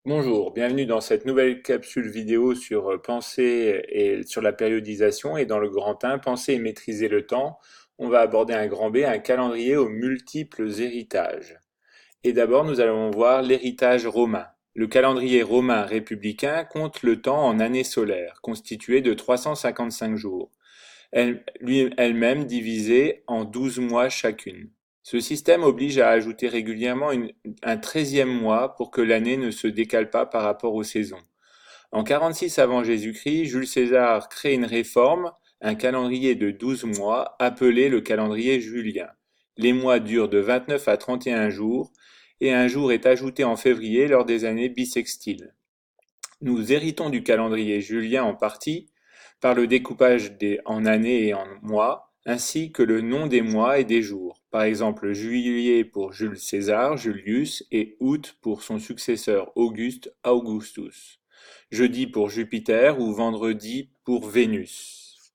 Bonjour, bienvenue dans cette nouvelle capsule vidéo sur penser et sur la périodisation et dans le grand 1, penser et maîtriser le temps. On va aborder un grand B, un calendrier aux multiples héritages. Et d'abord, nous allons voir l'héritage romain. Le calendrier romain républicain compte le temps en années solaires, constitué de 355 jours elle-même divisée en 12 mois chacune. Ce système oblige à ajouter régulièrement un 13e mois pour que l'année ne se décale pas par rapport aux saisons. En 46 avant Jésus-Christ, Jules César crée une réforme, un calendrier de 12 mois appelé le calendrier julien. Les mois durent de 29 à 31 jours et un jour est ajouté en février lors des années bissextiles. Nous héritons du calendrier julien en partie par le découpage en années et en mois, ainsi que le nom des mois et des jours. Par exemple, juillet pour Jules César, Julius, et août pour son successeur Auguste, Augustus. Jeudi pour Jupiter ou vendredi pour Vénus.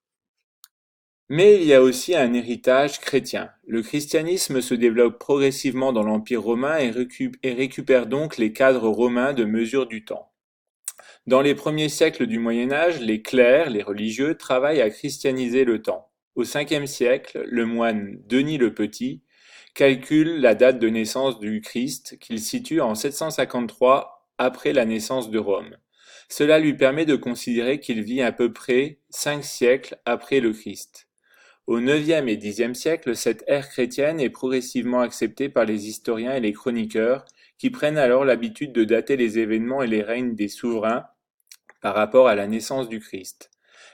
Mais il y a aussi un héritage chrétien. Le christianisme se développe progressivement dans l'Empire romain et récupère donc les cadres romains de mesure du temps. Dans les premiers siècles du Moyen Âge, les clercs, les religieux, travaillent à christianiser le temps. Au Ve siècle, le moine Denis le Petit calcule la date de naissance du Christ qu'il situe en 753 après la naissance de Rome. Cela lui permet de considérer qu'il vit à peu près 5 siècles après le Christ. Au IXe et Xe siècle, cette ère chrétienne est progressivement acceptée par les historiens et les chroniqueurs, qui prennent alors l'habitude de dater les événements et les règnes des souverains par rapport à la naissance du Christ.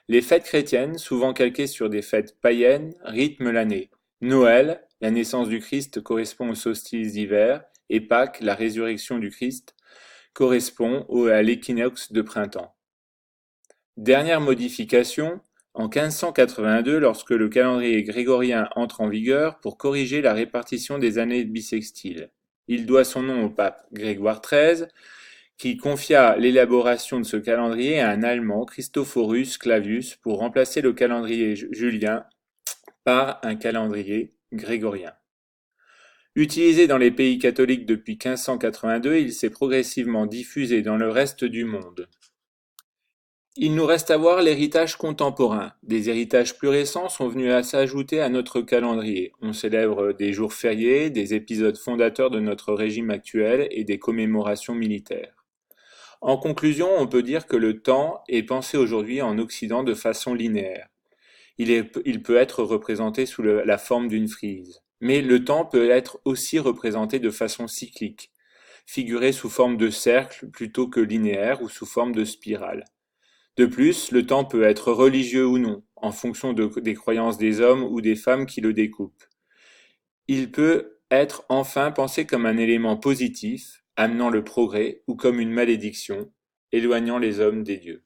Les fêtes chrétiennes, souvent calquées sur des fêtes païennes, rythment l'année. Noël, la naissance du Christ, correspond au solstice d'hiver, et Pâques, la résurrection du Christ, correspond à l'équinoxe de printemps. Dernière modification, en 1582, lorsque le calendrier grégorien entre en vigueur pour corriger la répartition des années bissextiles. Il doit son nom au pape Grégoire XIII, qui confia l'élaboration de ce calendrier à un Allemand, Christophorus Clavius, pour remplacer le calendrier julien par un calendrier grégorien. Utilisé dans les pays catholiques depuis 1582, il s'est progressivement diffusé dans le reste du monde. Il nous reste à voir l'héritage contemporain. Des héritages plus récents sont venus à s'ajouter à notre calendrier. On célèbre des jours fériés, des épisodes fondateurs de notre régime actuel et des commémorations militaires. En conclusion, on peut dire que le temps est pensé aujourd'hui en Occident de façon linéaire. Il peut être représenté sous la forme d'une frise. Mais le temps peut être aussi représenté de façon cyclique, figuré sous forme de cercle plutôt que linéaire ou sous forme de spirale. De plus, le temps peut être religieux ou non, en fonction des croyances des hommes ou des femmes qui le découpent. Il peut être enfin pensé comme un élément positif, amenant le progrès, ou comme une malédiction, éloignant les hommes des dieux.